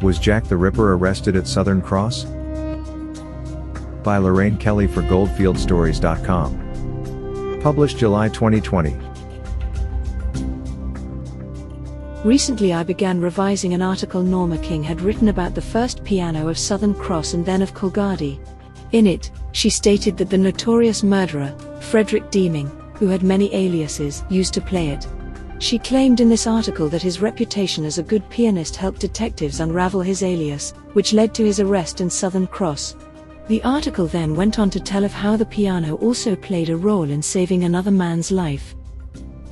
Was Jack the Ripper arrested at Southern Cross? By Lorraine Kelly for GoldfieldStories.com. Published July 2020. Recently I began revising an article Norma King had written about the first piano of Southern Cross and then of Coolgardie. In it, she stated that the notorious murderer, Frederick Deeming, who had many aliases, used to play it. She claimed in this article that his reputation as a good pianist helped detectives unravel his alias, which led to his arrest in Southern Cross. The article then went on to tell of how the piano also played a role in saving another man's life.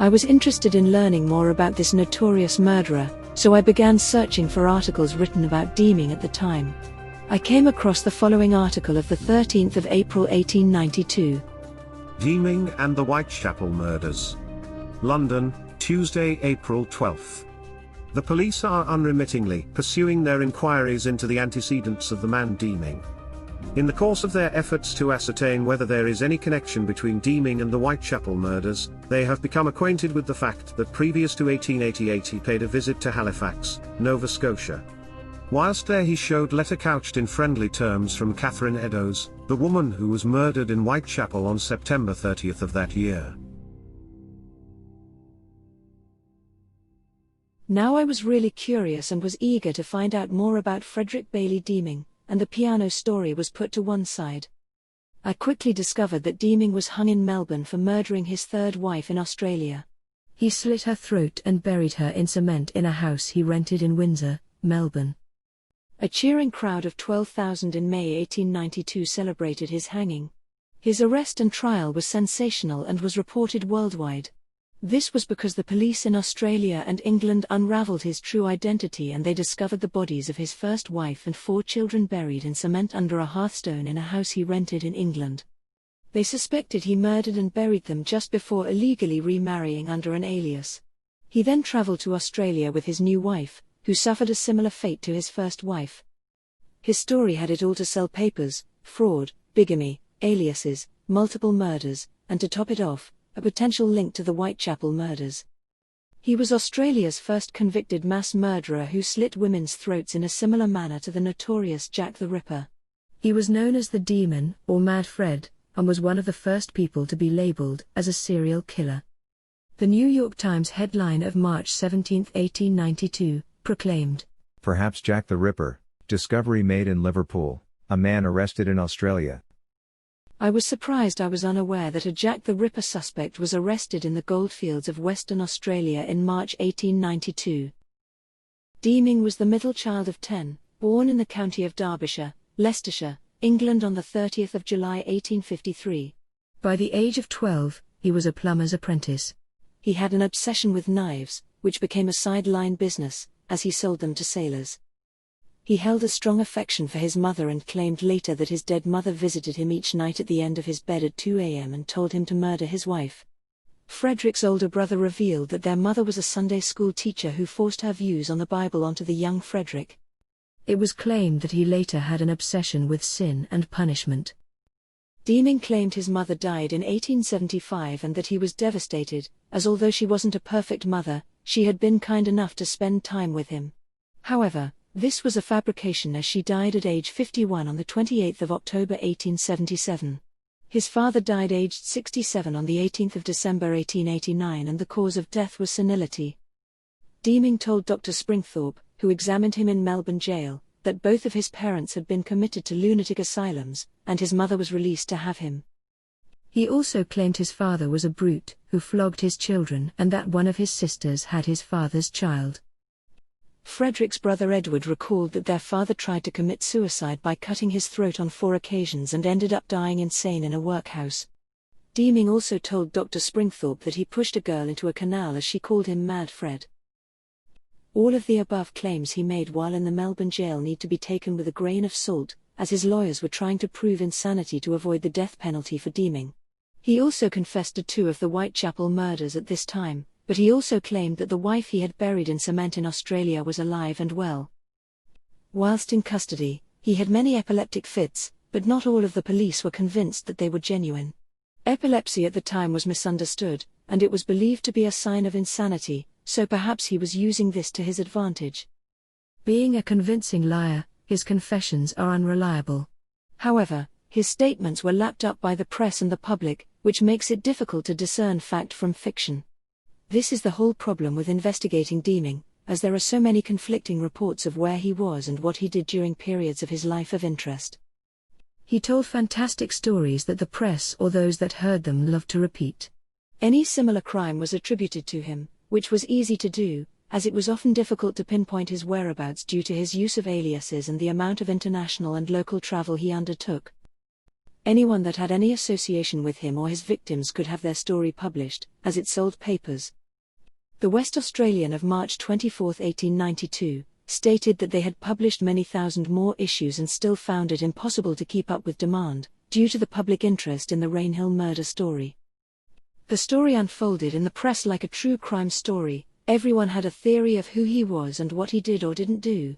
I was interested in learning more about this notorious murderer, so I began searching for articles written about Deeming at the time. I came across the following article of the 13th of April 1892. Deeming and the Whitechapel Murders. London, Tuesday, April 12. The police are unremittingly pursuing their inquiries into the antecedents of the man Deeming. In the course of their efforts to ascertain whether there is any connection between Deeming and the Whitechapel murders, they have become acquainted with the fact that previous to 1888 he paid a visit to Halifax, Nova Scotia. Whilst there he showed letter couched in friendly terms from Catherine Eddowes, the woman who was murdered in Whitechapel on September 30th of that year. Now I was really curious and was eager to find out more about Frederick Bailey Deeming, and the piano story was put to one side. I quickly discovered that Deeming was hung in Melbourne for murdering his third wife in Australia. He slit her throat and buried her in cement in a house he rented in Windsor, Melbourne. A cheering crowd of 12,000 in May 1892 celebrated his hanging. His arrest and trial was sensational and was reported worldwide. This was because the police in Australia and England unravelled his true identity and they discovered the bodies of his first wife and 4 children buried in cement under a hearthstone in a house he rented in England. They suspected he murdered and buried them just before illegally remarrying under an alias. He then travelled to Australia with his new wife, who suffered a similar fate to his first wife. His story had it all to sell papers, fraud, bigamy, aliases, multiple murders, and to top it off, a potential link to the Whitechapel murders. He was Australia's first convicted mass murderer who slit women's throats in a similar manner to the notorious Jack the Ripper. He was known as the Demon, or Mad Fred, and was one of the first people to be labelled as a serial killer. The New York Times headline of March 17, 1892, proclaimed, "Perhaps Jack the Ripper, discovery made in Liverpool, a man arrested in Australia." I was surprised I was unaware that a Jack the Ripper suspect was arrested in the goldfields of Western Australia in March 1892. Deeming was the middle child of 10, born in the county of Derbyshire, Leicestershire, England on the 30th of July 1853. By the age of 12, he was a plumber's apprentice. He had an obsession with knives, which became a sideline business, as he sold them to sailors. He held a strong affection for his mother and claimed later that his dead mother visited him each night at the end of his bed at 2 a.m. and told him to murder his wife. Frederick's older brother revealed that their mother was a Sunday school teacher who forced her views on the Bible onto the young Frederick. It was claimed that he later had an obsession with sin and punishment. Deeming claimed his mother died in 1875 and that he was devastated, as although she wasn't a perfect mother, she had been kind enough to spend time with him. However, this was a fabrication as she died at age 51 on the 28th of October 1877. His father died aged 67 on the 18th of December 1889 and the cause of death was senility. Deeming told Dr. Springthorpe, who examined him in Melbourne jail, that both of his parents had been committed to lunatic asylums, and his mother was released to have him. He also claimed his father was a brute, who flogged his children and that one of his sisters had his father's child. Frederick's brother Edward recalled that their father tried to commit suicide by cutting his throat on 4 occasions and ended up dying insane in a workhouse. Deeming also told Dr. Springthorpe that he pushed a girl into a canal as she called him Mad Fred. All of the above claims he made while in the Melbourne jail need to be taken with a grain of salt, as his lawyers were trying to prove insanity to avoid the death penalty for Deeming. He also confessed to 2 of the Whitechapel murders at this time, but he also claimed that the wife he had buried in cement in Australia was alive and well. Whilst in custody, he had many epileptic fits, but not all of the police were convinced that they were genuine. Epilepsy at the time was misunderstood, and it was believed to be a sign of insanity, so perhaps he was using this to his advantage. Being a convincing liar, his confessions are unreliable. However, his statements were lapped up by the press and the public, which makes it difficult to discern fact from fiction. This is the whole problem with investigating Deeming, as there are so many conflicting reports of where he was and what he did during periods of his life of interest. He told fantastic stories that the press or those that heard them loved to repeat. Any similar crime was attributed to him, which was easy to do, as it was often difficult to pinpoint his whereabouts due to his use of aliases and the amount of international and local travel he undertook. Anyone that had any association with him or his victims could have their story published, as it sold papers. The West Australian of March 24, 1892, stated that they had published many thousand more issues and still found it impossible to keep up with demand, due to the public interest in the Rainhill murder story. The story unfolded in the press like a true crime story. Everyone had a theory of who he was and what he did or didn't do.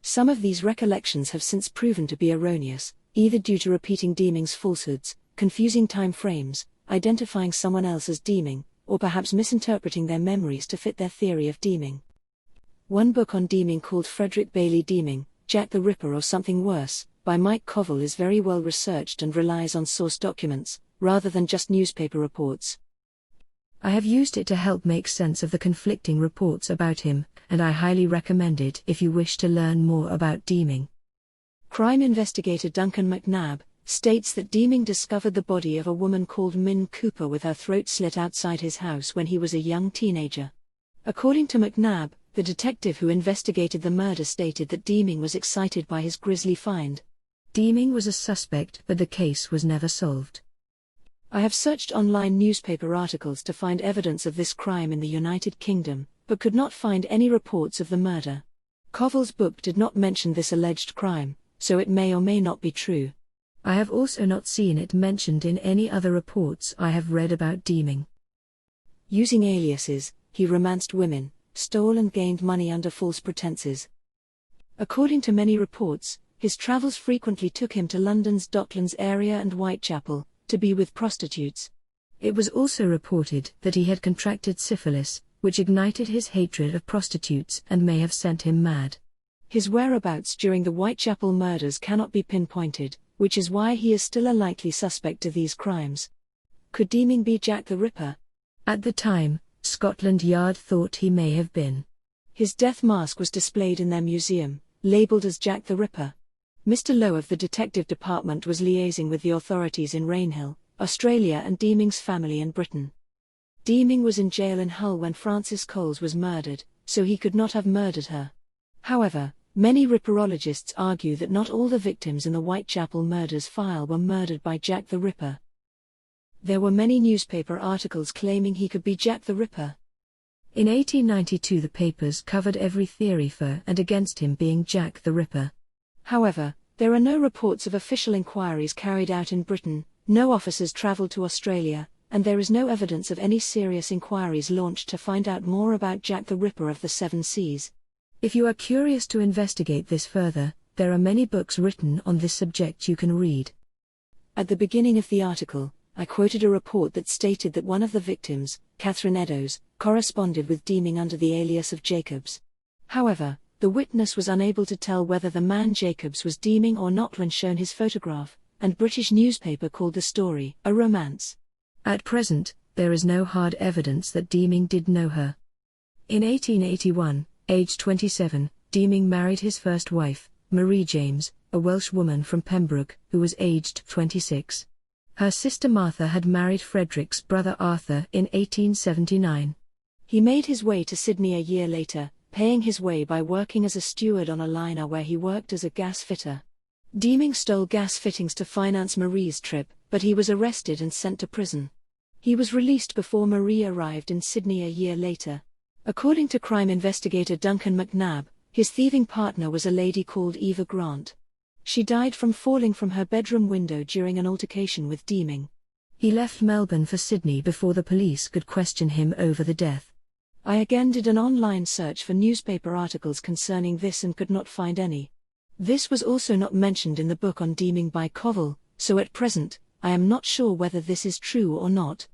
Some of these recollections have since proven to be erroneous, either due to repeating Deeming's falsehoods, confusing time frames, identifying someone else as Deeming, or perhaps misinterpreting their memories to fit their theory of Deeming. One book on Deeming called Frederick Bailey Deeming, Jack the Ripper or Something Worse, by Mike Covell is very well researched and relies on source documents, rather than just newspaper reports. I have used it to help make sense of the conflicting reports about him, and I highly recommend it if you wish to learn more about Deeming. Crime investigator Duncan McNabb states that Deeming discovered the body of a woman called Min Cooper with her throat slit outside his house when he was a young teenager. According to McNabb, the detective who investigated the murder stated that Deeming was excited by his grisly find. Deeming was a suspect, but the case was never solved. I have searched online newspaper articles to find evidence of this crime in the United Kingdom, but could not find any reports of the murder. Covell's book did not mention this alleged crime, so it may or may not be true. I have also not seen it mentioned in any other reports I have read about Deeming. Using aliases, he romanced women, stole and gained money under false pretenses. According to many reports, his travels frequently took him to London's Docklands area and Whitechapel, to be with prostitutes. It was also reported that he had contracted syphilis, which ignited his hatred of prostitutes and may have sent him mad. His whereabouts during the Whitechapel murders cannot be pinpointed, which is why he is still a likely suspect to these crimes. Could Deeming be Jack the Ripper? At the time, Scotland Yard thought he may have been. His death mask was displayed in their museum, labelled as Jack the Ripper. Mr. Lowe of the detective department was liaising with the authorities in Rainhill, Australia and Deeming's family in Britain. Deeming was in jail in Hull when Frances Coles was murdered, so he could not have murdered her. However, many ripperologists argue that not all the victims in the Whitechapel murders file were murdered by Jack the Ripper. There were many newspaper articles claiming he could be Jack the Ripper. In 1892 the papers covered every theory for and against him being Jack the Ripper. However, there are no reports of official inquiries carried out in Britain, no officers travelled to Australia, and there is no evidence of any serious inquiries launched to find out more about Jack the Ripper of the Seven Seas. If you are curious to investigate this further, there are many books written on this subject you can read. At the beginning of the article, I quoted a report that stated that one of the victims, Catherine Eddowes, corresponded with Deeming under the alias of Jacobs. However, the witness was unable to tell whether the man Jacobs was Deeming or not when shown his photograph, and British newspaper called the story a romance. At present, there is no hard evidence that Deeming did know her. In 1881, aged 27, Deeming married his first wife, Marie James, a Welsh woman from Pembroke, who was aged 26. Her sister Martha had married Frederick's brother Arthur in 1879. He made his way to Sydney a year later, paying his way by working as a steward on a liner where he worked as a gas fitter. Deeming stole gas fittings to finance Marie's trip, but he was arrested and sent to prison. He was released before Marie arrived in Sydney a year later. According to crime investigator Duncan McNabb, his thieving partner was a lady called Eva Grant. She died from falling from her bedroom window during an altercation with Deeming. He left Melbourne for Sydney before the police could question him over the death. I again did an online search for newspaper articles concerning this and could not find any. This was also not mentioned in the book on Deeming by Covell, so at present, I am not sure whether this is true or not.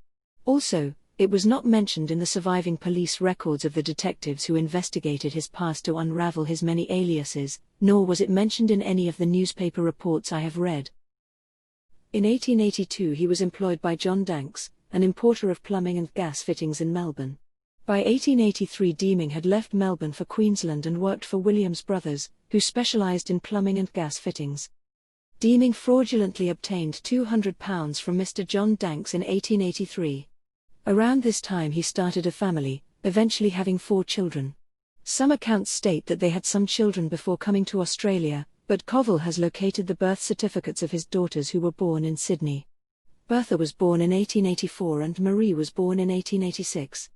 Also, it was not mentioned in the surviving police records of the detectives who investigated his past to unravel his many aliases, nor was it mentioned in any of the newspaper reports I have read. In 1882 he was employed by John Danks, an importer of plumbing and gas fittings in Melbourne. By 1883 Deeming had left Melbourne for Queensland and worked for Williams Brothers, who specialised in plumbing and gas fittings. Deeming fraudulently obtained £200 from Mr. John Danks in 1883. Around this time he started a family, eventually having 4 children. Some accounts state that they had some children before coming to Australia, but Covell has located the birth certificates of his daughters who were born in Sydney. Bertha was born in 1884 and Marie was born in 1886.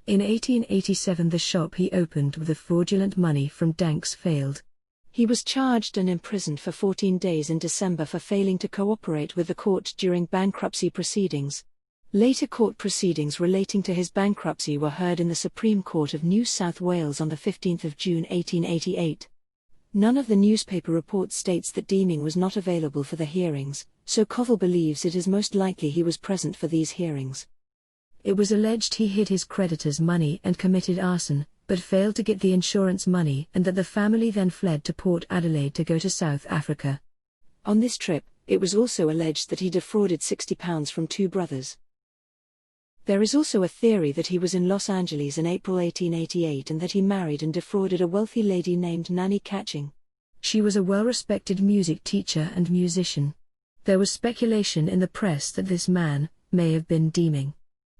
In 1887 the shop he opened with the fraudulent money from Danks failed. He was charged and imprisoned for 14 days in December for failing to cooperate with the court during bankruptcy proceedings. Later court proceedings relating to his bankruptcy were heard in the Supreme Court of New South Wales on 15 June 1888. None of the newspaper reports states that Deeming was not available for the hearings, so Covell believes it is most likely he was present for these hearings. It was alleged he hid his creditors' money and committed arson, but failed to get the insurance money and that the family then fled to Port Adelaide to go to South Africa. On this trip, it was also alleged that he defrauded £60 from 2 brothers. There is also a theory that he was in Los Angeles in April 1888 and that he married and defrauded a wealthy lady named Nanny Catching. She was a well-respected music teacher and musician. There was speculation in the press that this man may have been Deeming.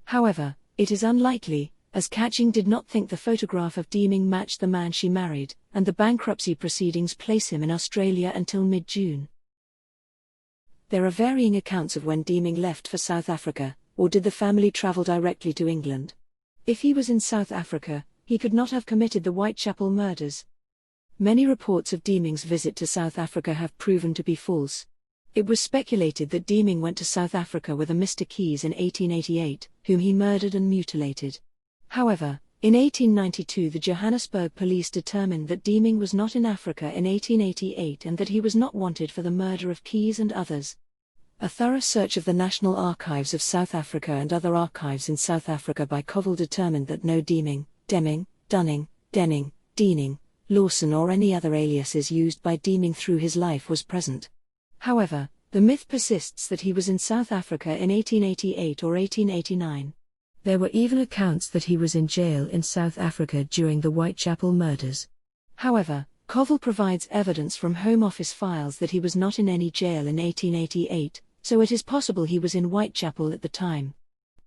However, it is unlikely, as Catching did not think the photograph of Deeming matched the man she married, and the bankruptcy proceedings place him in Australia until mid-June. There are varying accounts of when Deeming left for South Africa, or did the family travel directly to England? If he was in South Africa, he could not have committed the Whitechapel murders. Many reports of Deeming's visit to South Africa have proven to be false. It was speculated that Deeming went to South Africa with a Mr. Keys in 1888, whom he murdered and mutilated. However, in 1892 the Johannesburg police determined that Deeming was not in Africa in 1888 and that he was not wanted for the murder of Keys and others. A thorough search of the National Archives of South Africa and other archives in South Africa by Covell determined that no Deeming, Deming, Dunning, Denning, Deaning, Lawson or any other aliases used by Deeming through his life was present. However, the myth persists that he was in South Africa in 1888 or 1889. There were even accounts that he was in jail in South Africa during the Whitechapel murders. However, Covell provides evidence from Home Office files that he was not in any jail in 1888, so it is possible he was in Whitechapel at the time.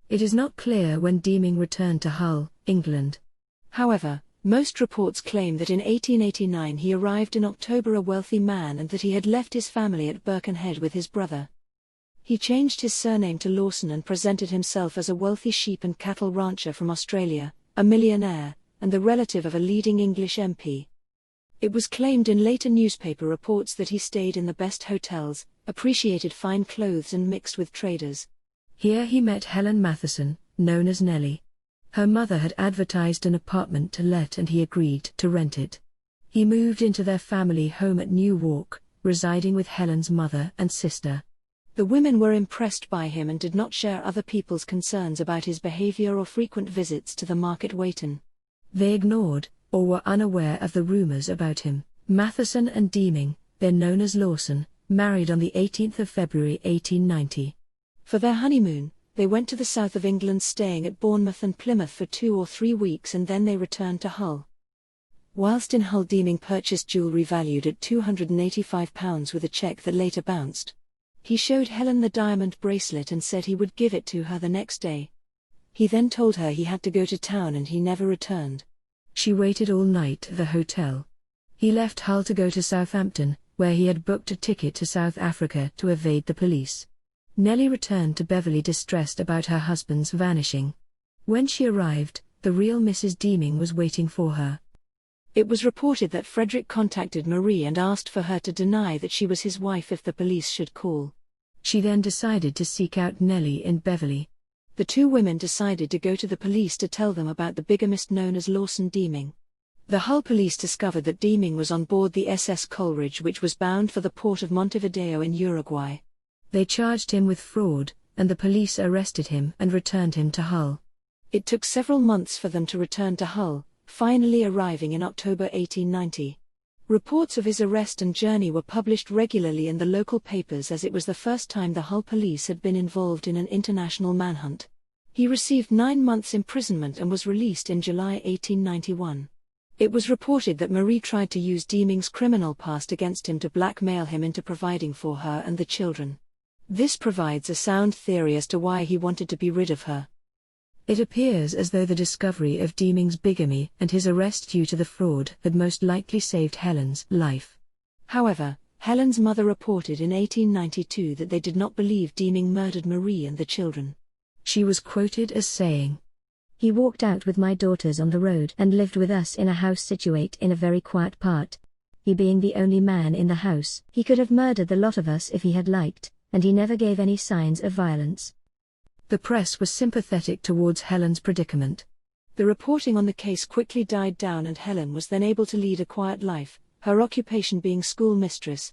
It is not clear when Deeming returned to Hull, England. However, most reports claim that in 1889 he arrived in October a wealthy man and that he had left his family at Birkenhead with his brother. He changed his surname to Lawson and presented himself as a wealthy sheep and cattle rancher from Australia, a millionaire, and the relative of a leading English MP. It was claimed in later newspaper reports that he stayed in the best hotels, appreciated fine clothes and mixed with traders. Here he met Helen Matheson, known as Nellie. Her mother had advertised an apartment to let and he agreed to rent it. He moved into their family home at New Walk, residing with Helen's mother and sister. The women were impressed by him and did not share other people's concerns about his behavior or frequent visits to the Market Weighton. They ignored, or were unaware of the rumors about him. Matheson and Deeming, then known as Lawson, married on the 18th of February 1890. For their honeymoon, they went to the south of England, staying at Bournemouth and Plymouth for 2 or 3 weeks, and then they returned to Hull. Whilst in Hull, Deeming purchased jewellery valued at £285 with a cheque that later bounced. He showed Helen the diamond bracelet and said he would give it to her the next day. He then told her he had to go to town and he never returned. She waited all night at the hotel. He left Hull to go to Southampton, where he had booked a ticket to South Africa to evade the police. Nellie returned to Beverley distressed about her husband's vanishing. When she arrived, the real Mrs. Deeming was waiting for her. It was reported that Frederick contacted Marie and asked for her to deny that she was his wife if the police should call. She then decided to seek out Nellie in Beverley. The 2 women decided to go to the police to tell them about the bigamist known as Lawson Deeming. The Hull police discovered that Deeming was on board the SS Coleridge, which was bound for the port of Montevideo in Uruguay. They charged him with fraud, and the police arrested him and returned him to Hull. It took several months for them to return to Hull, finally arriving in October 1890. Reports of his arrest and journey were published regularly in the local papers, as it was the first time the Hull police had been involved in an international manhunt. He received 9 months' imprisonment and was released in July 1891. It was reported that Marie tried to use Deeming's criminal past against him to blackmail him into providing for her and the children. This provides a sound theory as to why he wanted to be rid of her. It appears as though the discovery of Deeming's bigamy and his arrest due to the fraud had most likely saved Helen's life. However, Helen's mother reported in 1892 that they did not believe Deeming murdered Marie and the children. She was quoted as saying, "He walked out with my daughters on the road and lived with us in a house situate in a very quiet part. He being the only man in the house, he could have murdered the lot of us if he had liked, and he never gave any signs of violence." The press was sympathetic towards Helen's predicament. The reporting on the case quickly died down and Helen was then able to lead a quiet life, her occupation being schoolmistress.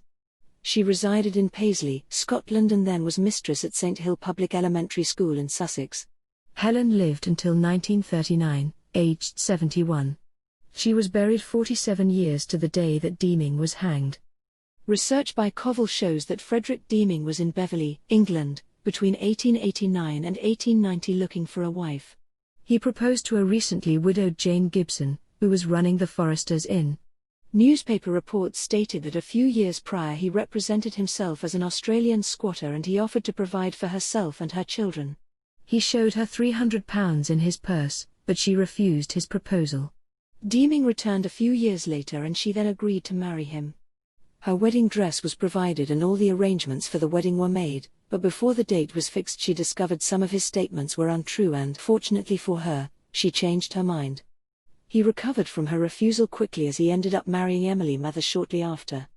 She resided in Paisley, Scotland, and then was mistress at St Hill Public Elementary School in Sussex. Helen lived until 1939, aged 71. She was buried 47 years to the day that Deeming was hanged. Research by Covell shows that Frederick Deeming was in Beverley, England, between 1889 and 1890 looking for a wife. He proposed to a recently widowed Jane Gibson, who was running the Foresters Inn. Newspaper reports stated that a few years prior he represented himself as an Australian squatter and he offered to provide for herself and her children. He showed her £300 in his purse, but she refused his proposal. Deeming returned a few years later and she then agreed to marry him. Her wedding dress was provided and all the arrangements for the wedding were made, but before the date was fixed she discovered some of his statements were untrue and, fortunately for her, she changed her mind. He recovered from her refusal quickly as he ended up marrying Emily Mather shortly after.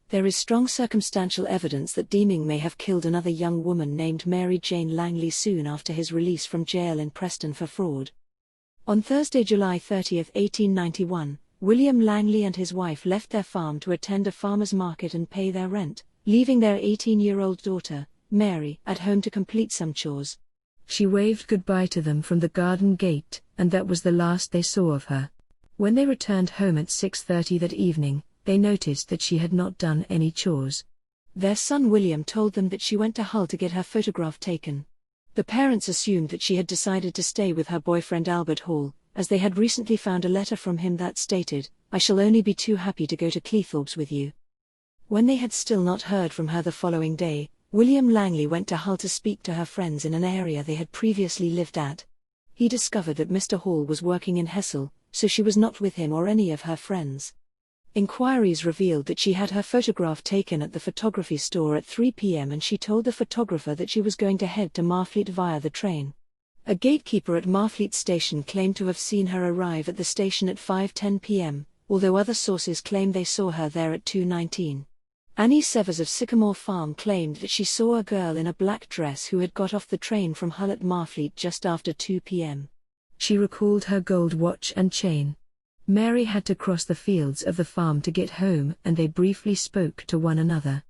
There is strong circumstantial evidence that Deeming may have killed another young woman named Mary Jane Langley soon after his release from jail in Preston for fraud. On Thursday, July 30, 1891, William Langley and his wife left their farm to attend a farmer's market and pay their rent, leaving their 18-year-old daughter, Mary, at home to complete some chores. She waved goodbye to them from the garden gate, and that was the last they saw of her. When they returned home at 6:30 that evening, they noticed that she had not done any chores. Their son William told them that she went to Hull to get her photograph taken. The parents assumed that she had decided to stay with her boyfriend Albert Hall, as they had recently found a letter from him that stated, "I shall only be too happy to go to Cleethorpes with you." When they had still not heard from her the following day, William Langley went to Hull to speak to her friends in an area they had previously lived at. He discovered that Mr. Hall was working in Hessle, so she was not with him or any of her friends. Inquiries revealed that she had her photograph taken at the photography store at 3 p.m. and she told the photographer that she was going to head to Marfleet via the train. A gatekeeper at Marfleet station claimed to have seen her arrive at the station at 5:10 p.m., although other sources claim they saw her there at 2:19. Annie Severs of Sycamore Farm claimed that she saw a girl in a black dress who had got off the train from Hull at Marfleet just after 2 p.m. She recalled her gold watch and chain. Mary had to cross the fields of the farm to get home and they briefly spoke to one another.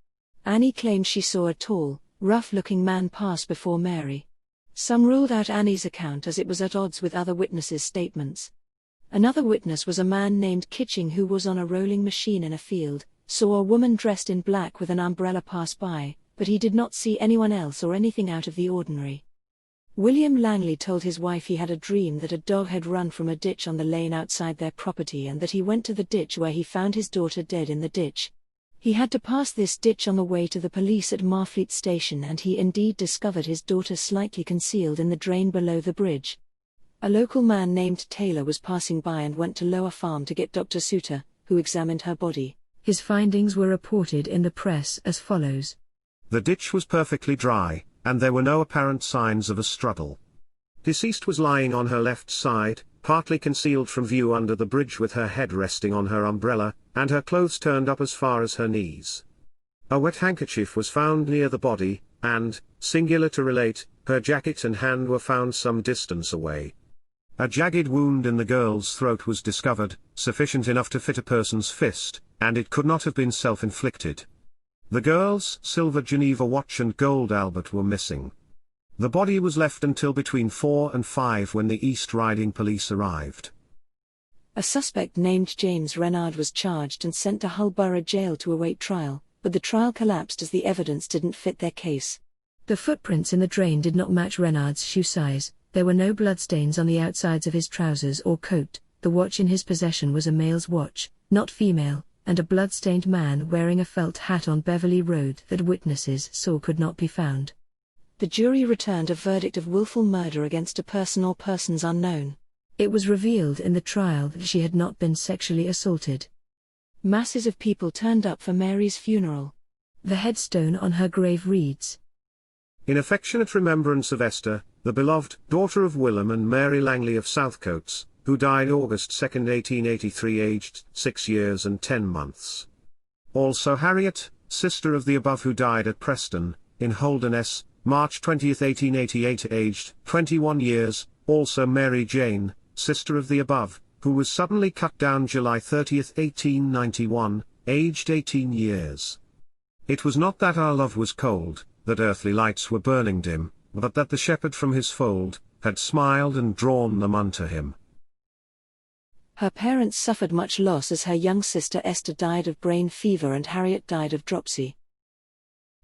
Annie claimed she saw a tall, rough-looking man pass before Mary. Some ruled out Annie's account as it was at odds with other witnesses' statements. Another witness was a man named Kitching who was on a rolling machine in a field, saw a woman dressed in black with an umbrella pass by, but he did not see anyone else or anything out of the ordinary. William Langley told his wife he had a dream that a dog had run from a ditch on the lane outside their property and that he went to the ditch where he found his daughter dead in the ditch. He had to pass this ditch on the way to the police at Marfleet station and he indeed discovered his daughter slightly concealed in the drain below the bridge. A local man named Taylor was passing by and went to Lower Farm to get Dr. Suter, who examined her body. His findings were reported in the press as follows. The ditch was perfectly dry, and there were no apparent signs of a struggle. Deceased was lying on her left side, partly concealed from view under the bridge with her head resting on her umbrella, and her clothes turned up as far as her knees. A wet handkerchief was found near the body, and, singular to relate, her jacket and hand were found some distance away. A jagged wound in the girl's throat was discovered, sufficient enough to fit a person's fist, and it could not have been self-inflicted. The girl's silver Geneva watch and gold Albert were missing. The body was left until between 4 and 5 when the East Riding Police arrived. A suspect named James Renard was charged and sent to Hull Borough Jail to await trial, but the trial collapsed as the evidence didn't fit their case. The footprints in the drain did not match Renard's shoe size, there were no bloodstains on the outsides of his trousers or coat, the watch in his possession was a male's watch, not female, and a blood-stained man wearing a felt hat on Beverley Road that witnesses saw could not be found. The jury returned a verdict of willful murder against a person or persons unknown. It was revealed in the trial that she had not been sexually assaulted. Masses of people turned up for Mary's funeral. The headstone on her grave reads, "In affectionate remembrance of Esther, the beloved daughter of Willem and Mary Langley of Southcotes, who died August 2, 1883 aged 6 years and 10 months. Also Harriet, sister of the above who died at Preston, in Holderness, March 20, 1888 aged 21 years, also Mary Jane, sister of the above, who was suddenly cut down July 30, 1891, aged 18 years. It was not that our love was cold, that earthly lights were burning dim, but that the shepherd from his fold had smiled and drawn them unto him." Her parents suffered much loss as her young sister Esther died of brain fever and Harriet died of dropsy.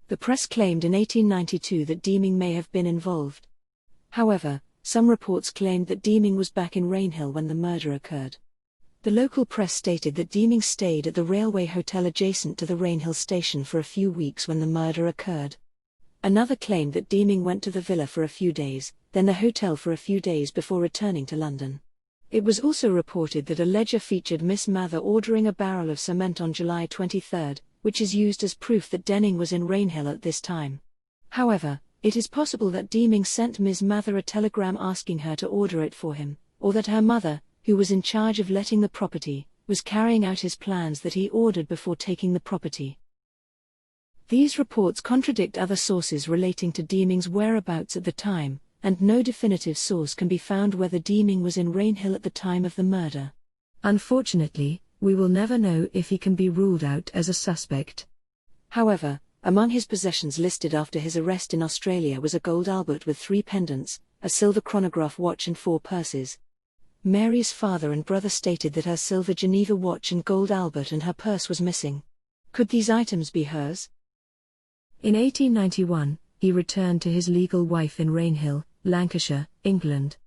The press claimed in 1892 that Deeming may have been involved. However, some reports claimed that Deeming was back in Rainhill when the murder occurred. The local press stated that Deeming stayed at the railway hotel adjacent to the Rainhill station for a few weeks when the murder occurred. Another claimed that Deeming went to the villa for a few days, then the hotel for a few days before returning to London. It was also reported that a ledger featured Miss Mather ordering a barrel of cement on July 23, which is used as proof that Denning was in Rainhill at this time. However, it is possible that Deeming sent Ms. Mather a telegram asking her to order it for him, or that her mother, who was in charge of letting the property, was carrying out his plans that he ordered before taking the property. These reports contradict other sources relating to Deeming's whereabouts at the time, and no definitive source can be found whether Deeming was in Rainhill at the time of the murder. Unfortunately, we will never know if he can be ruled out as a suspect. However, among his possessions listed after his arrest in Australia was a gold Albert with 3 pendants, a silver chronograph watch and 4 purses. Mary's father and brother stated that her silver Geneva watch and gold Albert and her purse was missing. Could these items be hers? In 1891, he returned to his legal wife in Rainhill, Lancashire, England.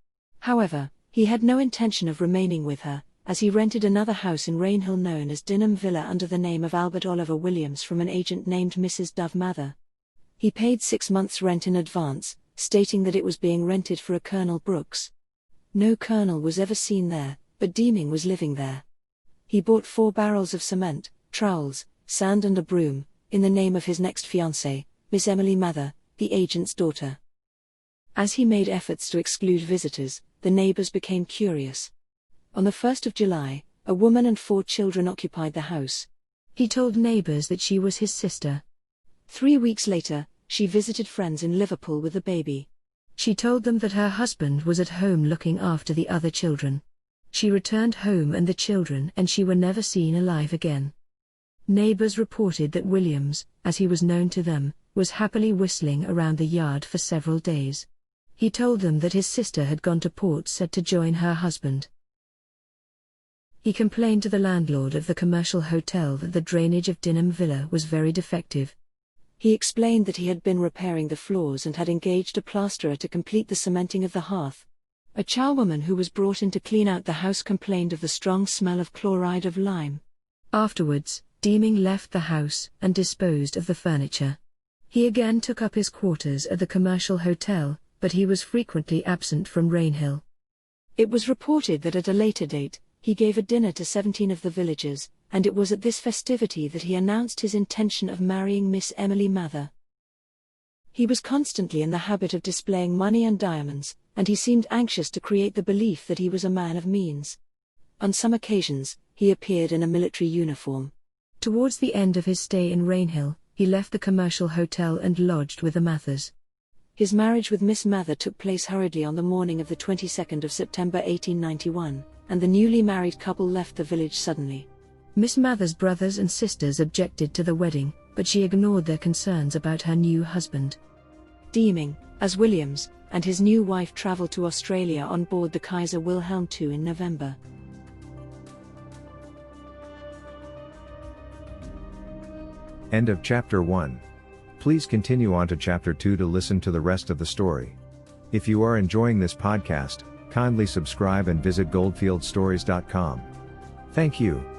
However, he had no intention of remaining with her, as he rented another house in Rainhill known as Dinham Villa under the name of Albert Oliver Williams from an agent named Mrs. Dove Mather. He paid 6 months' rent in advance, stating that it was being rented for a Colonel Brooks. No colonel was ever seen there, but Deeming was living there. He bought 4 barrels of cement, trowels, sand and a broom, in the name of his next fiancée, Miss Emily Mather, the agent's daughter. As he made efforts to exclude visitors, the neighbors became curious. On the 1st of July, a woman and 4 children occupied the house. He told neighbors that she was his sister. 3 weeks later, she visited friends in Liverpool with the baby. She told them that her husband was at home looking after the other children. She returned home and the children and she were never seen alive again. Neighbors reported that Williams, as he was known to them, was happily whistling around the yard for several days. He told them that his sister had gone to Port Said to join her husband. He complained to the landlord of the commercial hotel that the drainage of Dinham Villa was very defective. He explained that he had been repairing the floors and had engaged a plasterer to complete the cementing of the hearth. A charwoman who was brought in to clean out the house complained of the strong smell of chloride of lime. Afterwards, Deeming left the house and disposed of the furniture. He again took up his quarters at the commercial hotel, but he was frequently absent from Rainhill. It was reported that at a later date, he gave a dinner to 17 of the villagers, and it was at this festivity that he announced his intention of marrying Miss Emily Mather. He was constantly in the habit of displaying money and diamonds, and he seemed anxious to create the belief that he was a man of means. On some occasions, he appeared in a military uniform. Towards the end of his stay in Rainhill, he left the commercial hotel and lodged with the Mathers. His marriage with Miss Mather took place hurriedly on the morning of the 22nd of September 1891, and the newly married couple left the village suddenly. Miss Mather's brothers and sisters objected to the wedding, but she ignored their concerns about her new husband. Deeming, as Williams, and his new wife traveled to Australia on board the Kaiser Wilhelm II in November. End of Chapter 1. Please continue on to Chapter 2 to listen to the rest of the story. If you are enjoying this podcast, kindly subscribe and visit goldfieldstories.com. Thank you.